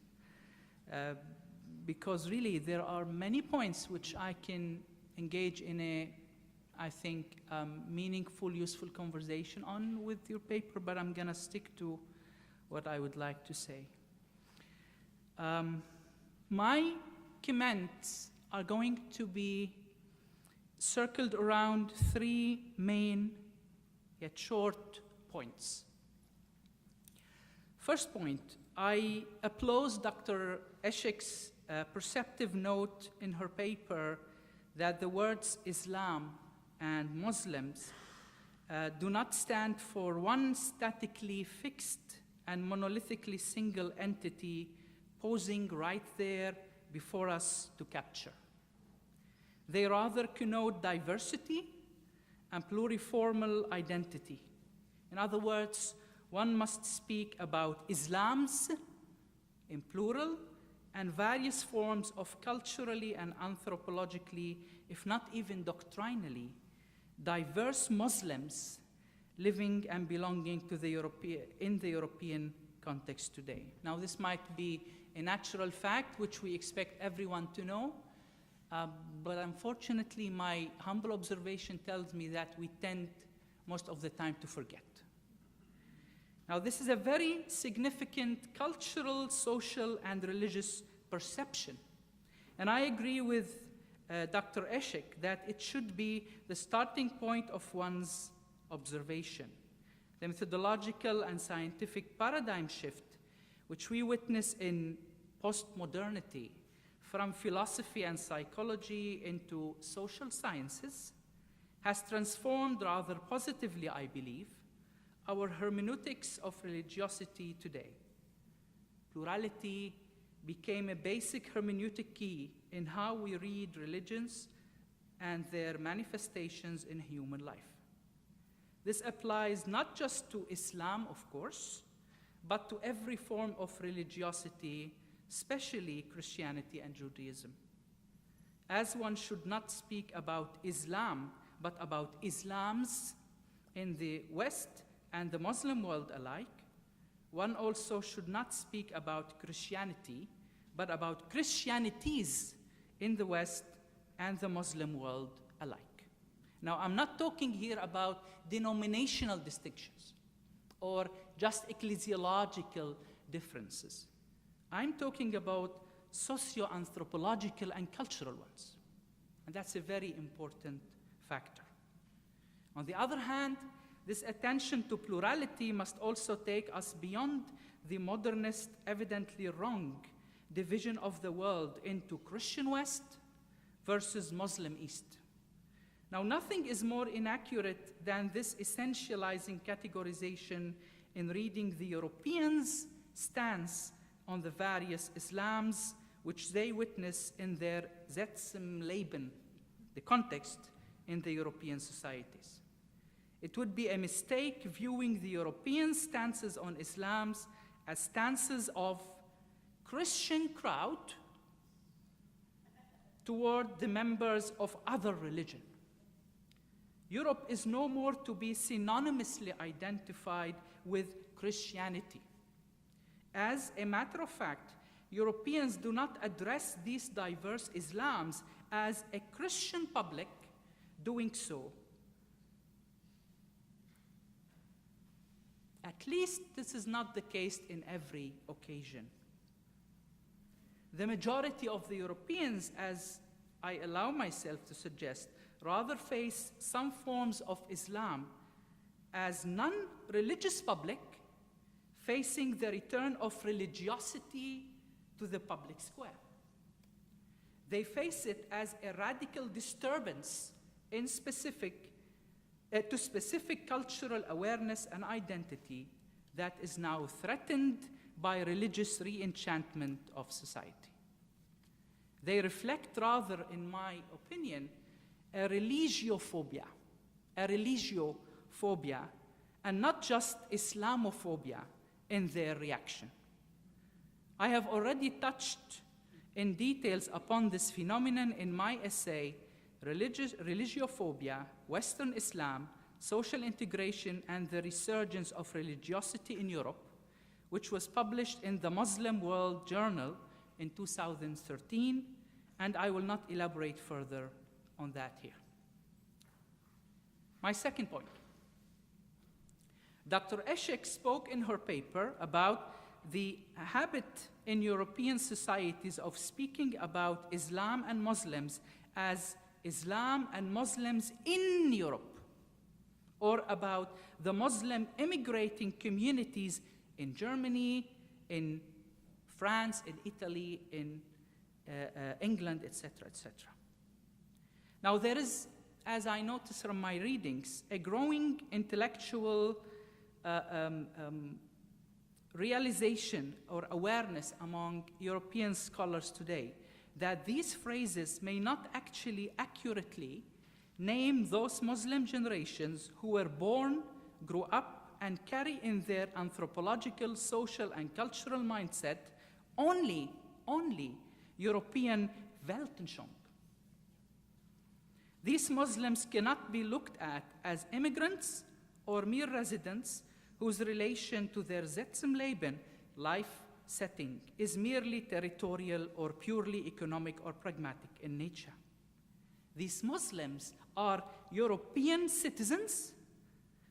because really there are many points which I can engage in a, I think, meaningful, useful conversation on with your paper, but I'm gonna stick to what I would like to say. My comments are going to be circled around three main yet short points. First point, I applaud Dr. Isik's perceptive note in her paper that the words Islam and Muslims do not stand for one statically fixed and monolithically single entity posing right there before us to capture. They rather connote diversity and pluriformal identity. In other words, one must speak about Islams in plural and various forms of culturally and anthropologically, if not even doctrinally, diverse Muslims living and belonging to in the European context today. Now, this might be a natural fact which we expect everyone to know, but unfortunately, my humble observation tells me that we tend most of the time to forget. Now, this is a very significant cultural, social, and religious perception. And I agree with Dr. Isik that it should be the starting point of one's observation. The methodological and scientific paradigm shift, which we witness in postmodernity, from philosophy and psychology into social sciences, has transformed rather positively, I believe, our hermeneutics of religiosity today. Plurality became a basic hermeneutic key in how we read religions and their manifestations in human life. This applies not just to Islam, of course, but to every form of religiosity, especially Christianity and Judaism. As one should not speak about Islam, but about Islams in the West and the Muslim world alike, one also should not speak about Christianity, but about Christianities in the West and the Muslim world alike. Now, I'm not talking here about denominational distinctions or just ecclesiological differences. I'm talking about socio-anthropological and cultural ones. And that's a very important factor. On the other hand, this attention to plurality must also take us beyond the modernist, evidently wrong division of the world into Christian West versus Muslim East. Now, nothing is more inaccurate than this essentializing categorization in reading the Europeans' stance on the various Islams which they witness in their Leben, the context in the European societies. It would be a mistake viewing the European stances on Islams as stances of Christian crowd toward the members of other religion. Europe is no more to be synonymously identified with Christianity. As a matter of fact, Europeans do not address these diverse Islams as a Christian public. Doing so, at least this is not the case in every occasion. The majority of the Europeans, as I allow myself to suggest, rather face some forms of Islam as non-religious public facing the return of religiosity to the public square. They face it as a radical disturbance in specific cultural awareness and identity that is now threatened by religious re-enchantment of society. They reflect rather, in my opinion, a religiophobia, and not just Islamophobia in their reaction. I have already touched in details upon this phenomenon in my essay, Religiophobia, Western Islam, Social Integration and the Resurgence of Religiosity in Europe, which was published in the Muslim World Journal in 2013, and I will not elaborate further on that here. My second point. Dr. Isik spoke in her paper about the habit in European societies of speaking about Islam and Muslims as Islam and Muslims in Europe, or about the Muslim immigrating communities in Germany, in France, in Italy, in England, etc., etc. Now there is, as I notice from my readings, a growing intellectual realization or awareness among European scholars today that these phrases may not actually accurately name those Muslim generations who were born, grew up, and carry in their anthropological, social, and cultural mindset only European Weltanschauung. These Muslims cannot be looked at as immigrants or mere residents whose relation to their Sitzleben, life setting, is merely territorial or purely economic or pragmatic in nature. These Muslims are European citizens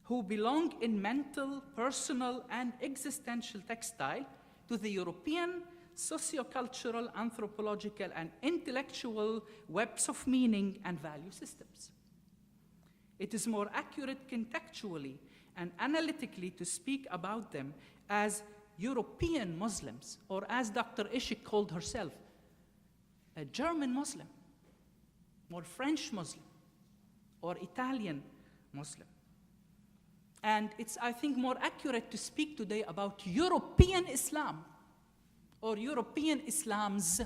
who belong in mental, personal, and existential textile to the European sociocultural, anthropological, and intellectual webs of meaning and value systems. It is more accurate contextually and analytically to speak about them as European Muslims, or as Dr. Isik called herself, a German Muslim, or French Muslim, or Italian Muslim. And it's, I think, more accurate to speak today about European Islam, or European Islams,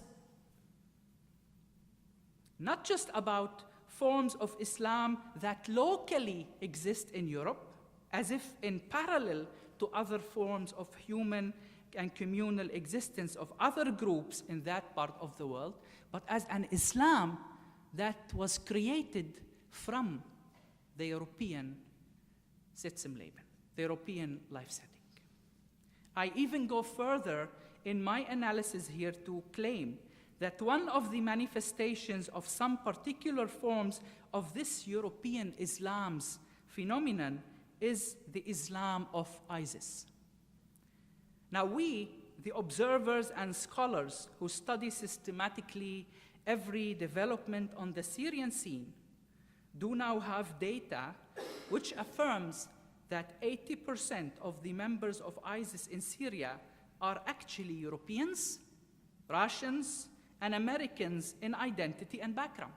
not just about forms of Islam that locally exist in Europe, as if in parallel to other forms of human and communal existence of other groups in that part of the world, but as an Islam that was created from the European Sitzleben, the European life setting. I even go further in my analysis here to claim that one of the manifestations of some particular forms of this European Islam's phenomenon is the Islam of ISIS. Now we, the observers and scholars who study systematically every development on the Syrian scene, do now have data which affirms that 80% of the members of ISIS in Syria are actually Europeans, Russians, and Americans in identity and background.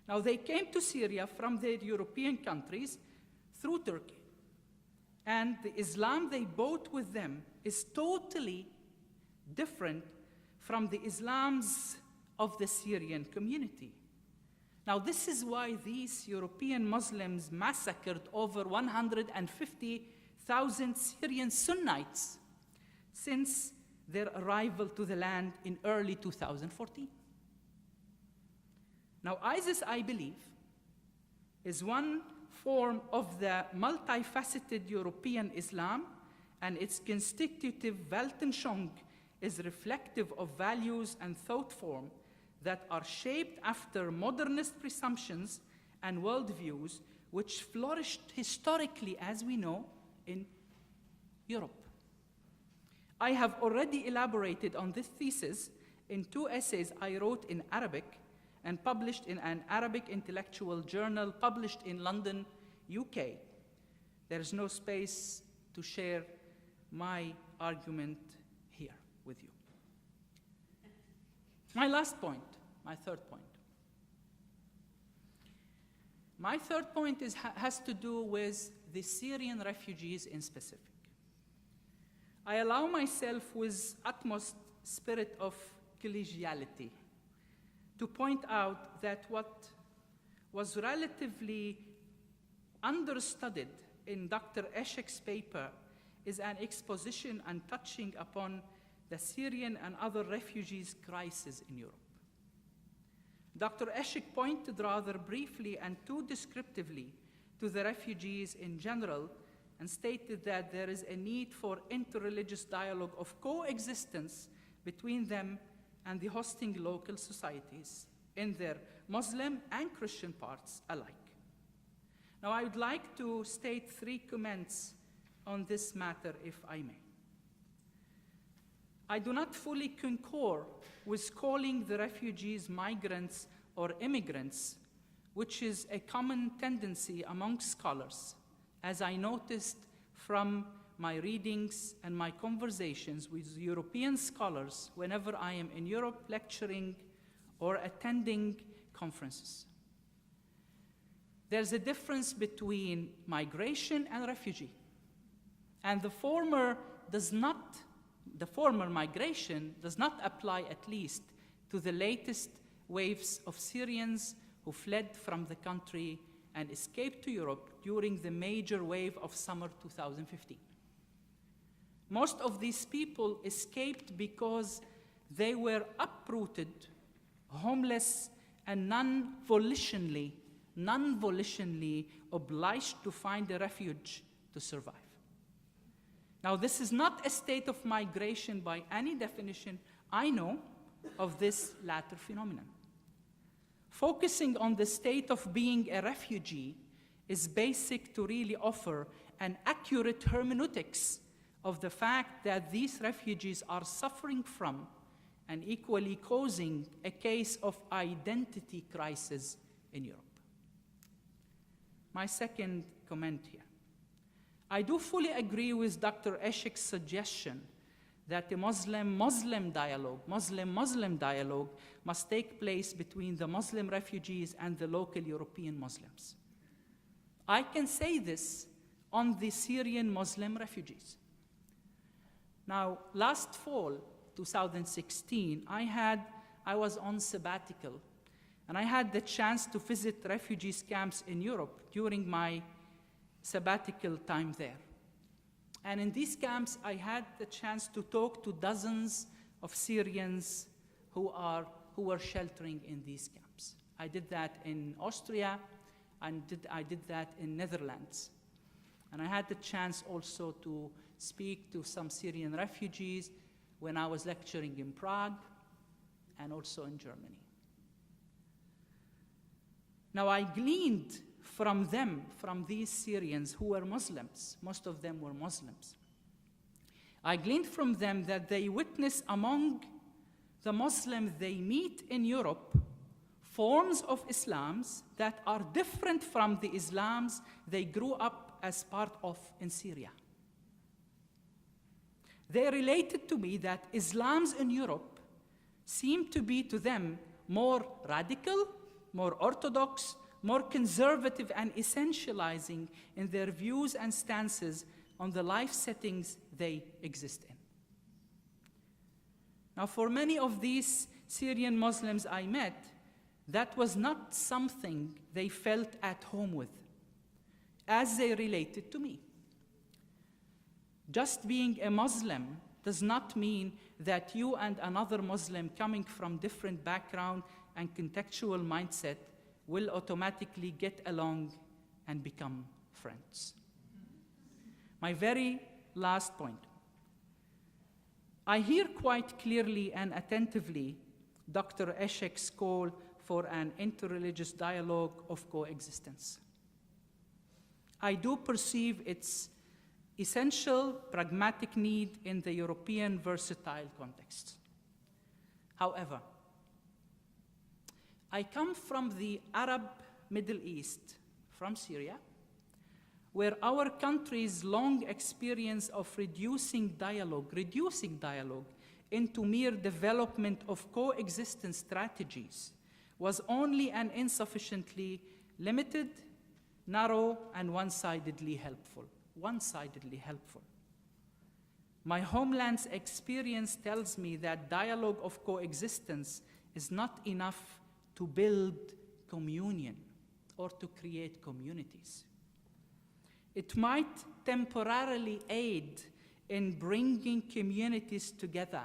Now they came to Syria from their European countries through Turkey. And the Islam they brought with them is totally different from the Islams of the Syrian community. Now this is why these European Muslims massacred over 150,000 Syrian Sunnites since their arrival to the land in early 2014. Now ISIS, I believe, is one form of the multifaceted European Islam, and its constitutive Weltanschauung is reflective of values and thought form that are shaped after modernist presumptions and worldviews which flourished historically, as we know, in Europe. I have already elaborated on this thesis in 2 essays I wrote in Arabic and published in an Arabic intellectual journal published in London, UK. There is no space to share my argument here with you. My last point, my third point. My third point has to do with the Syrian refugees in specific. I allow myself with utmost spirit of collegiality to point out that what was relatively understudied in Dr. Eshek's paper is an exposition and touching upon the Syrian and other refugees crisis in Europe. Dr. Eshek pointed rather briefly and too descriptively to the refugees in general and stated that there is a need for interreligious dialogue of coexistence between them and the hosting local societies in their Muslim and Christian parts alike. Now, I would like to state 3 comments on this matter, if I may. I do not fully concur with calling the refugees migrants or immigrants, which is a common tendency among scholars, as I noticed from my readings and my conversations with European scholars whenever I am in Europe lecturing or attending conferences. There's a difference between migration and refugee. And the former migration does not apply, at least, to the latest waves of Syrians who fled from the country and escaped to Europe during the major wave of summer 2015. Most of these people escaped because they were uprooted, homeless, and non-volitionally obliged to find a refuge to survive. Now, this is not a state of migration by any definition I know of this latter phenomenon. Focusing on the state of being a refugee is basic to really offer an accurate hermeneutics of the fact that these refugees are suffering from and equally causing a case of identity crisis in Europe. My second comment here. I do fully agree with Dr. Eshek's suggestion that a Muslim-Muslim dialogue must take place between the Muslim refugees and the local European Muslims. I can say this on the Syrian Muslim refugees. Now, last fall, 2016, I was on sabbatical, and I had the chance to visit refugees camps in Europe during my sabbatical time there. And in these camps, I had the chance to talk to dozens of Syrians who were sheltering in these camps. I did that in Austria, and I did that in Netherlands. And I had the chance also to speak to some Syrian refugees when I was lecturing in Prague and also in Germany. Now, I gleaned from them, from these Syrians who were Muslims, most of them were Muslims. I gleaned from them that they witness among the Muslims they meet in Europe forms of Islams that are different from the Islams they grew up as part of in Syria. They related to me that Islams in Europe seem to be to them more radical, more orthodox, more conservative and essentializing in their views and stances on the life settings they exist in. Now, for many of these Syrian Muslims I met, that was not something they felt at home with, as they related to me. Just being a Muslim does not mean that you and another Muslim coming from different background and contextual mindset will automatically get along and become friends. My very last point. I hear quite clearly and attentively Dr. Eshek's call for an interreligious dialogue of coexistence. I do perceive its essential pragmatic need in the European versatile context. However, I come from the Arab Middle East, from Syria, where our country's long experience of reducing dialogue into mere development of coexistence strategies was only an insufficiently limited, narrow, and one-sidedly helpful. My homeland's experience tells me that dialogue of coexistence is not enough to build communion or to create communities. It might temporarily aid in bringing communities together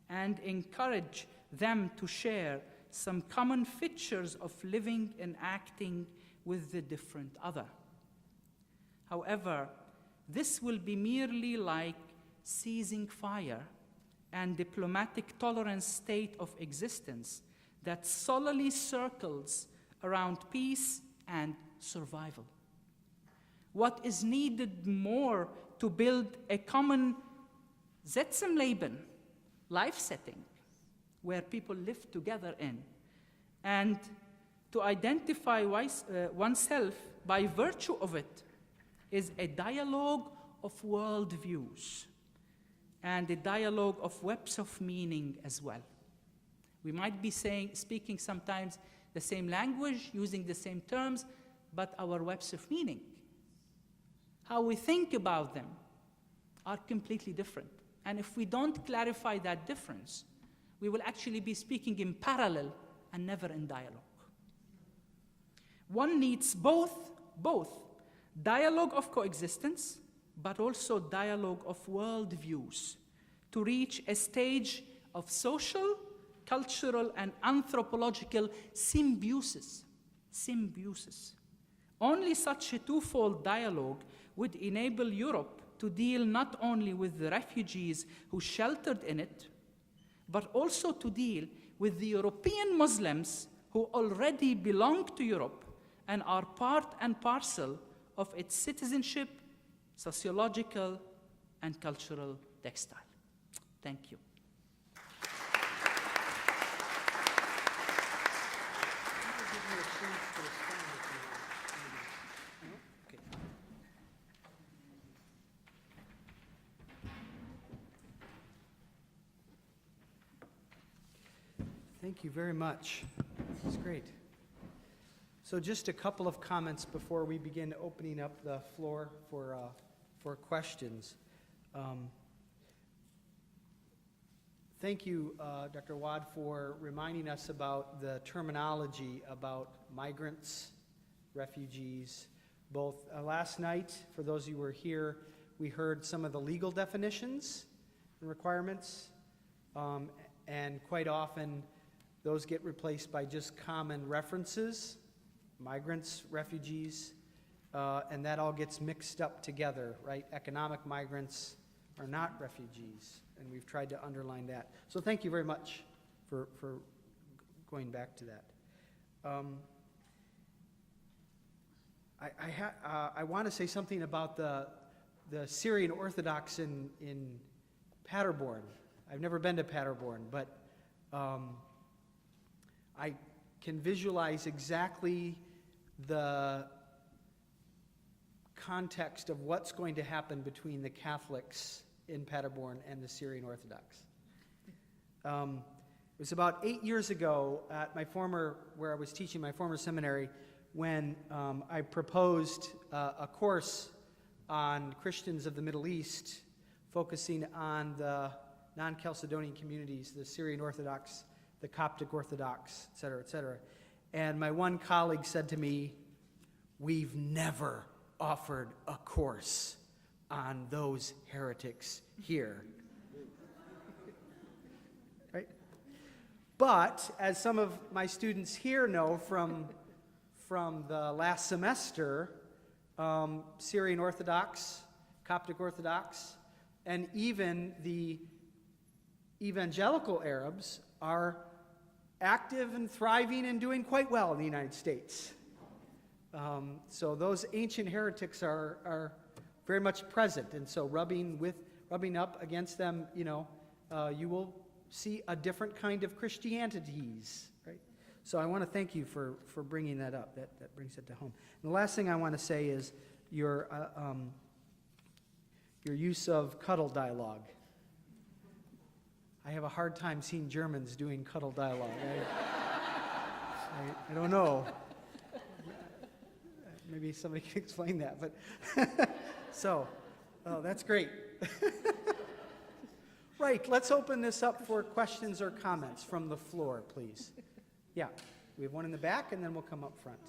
and encourage them to share some common features of living and acting with the different other. However, this will be merely like ceasing fire and diplomatic tolerance state of existence that solely circles around peace and survival. What is needed more to build a common Zusammenleben, life setting, where people live together in, and to identify oneself by virtue of it, is a dialogue of worldviews and a dialogue of webs of meaning as well. We might be speaking sometimes the same language, using the same terms, but our webs of meaning, how we think about them, are completely different. And if we don't clarify that difference, we will actually be speaking in parallel and never in dialogue. One needs both dialogue of coexistence, but also dialogue of worldviews to reach a stage of social, cultural, and anthropological symbiosis. Only such a twofold dialogue would enable Europe to deal not only with the refugees who sheltered in it, but also to deal with the European Muslims who already belong to Europe and are part and parcel of its citizenship, sociological, and cultural textile. Thank you. Thank you very much. That's great. So just a couple of comments before we begin opening up the floor for questions. Thank you, Dr. Awad, for reminding us about the terminology about migrants, refugees. Both last night, for those of you who were here, we heard some of the legal definitions and requirements, and quite often those get replaced by just common references, migrants, refugees, and that all gets mixed up together, right? Economic migrants are not refugees, and we've tried to underline that. So thank you very much for going back to that. I want to say something about the Syrian Orthodox in Paderborn. I've never been to Paderborn, but I can visualize exactly the context of what's going to happen between the Catholics in Paderborn and the Syrian Orthodox. It was about 8 years ago at where I was teaching my former seminary, when I proposed a course on Christians of the Middle East, focusing on the non-Chalcedonian communities, the Syrian Orthodox, the Coptic Orthodox, et cetera, et cetera. And my one colleague said to me, "We've never offered a course on those heretics here." Right? But as some of my students here know from the last semester, Syrian Orthodox, Coptic Orthodox, and even the evangelical Arabs are active and thriving and doing quite well in the United States. So those ancient heretics are very much present, and so rubbing up against them, you will see a different kind of Christianities, right? So I want to thank you for bringing that up. That brings it to home. And the last thing I want to say is your use of cuddle dialogue. I have a hard time seeing Germans doing cuddle dialogue. I don't know. Maybe somebody can explain that, but that's great. Right, let's open this up for questions or comments from the floor, please. Yeah, we have one in the back, and then we'll come up front.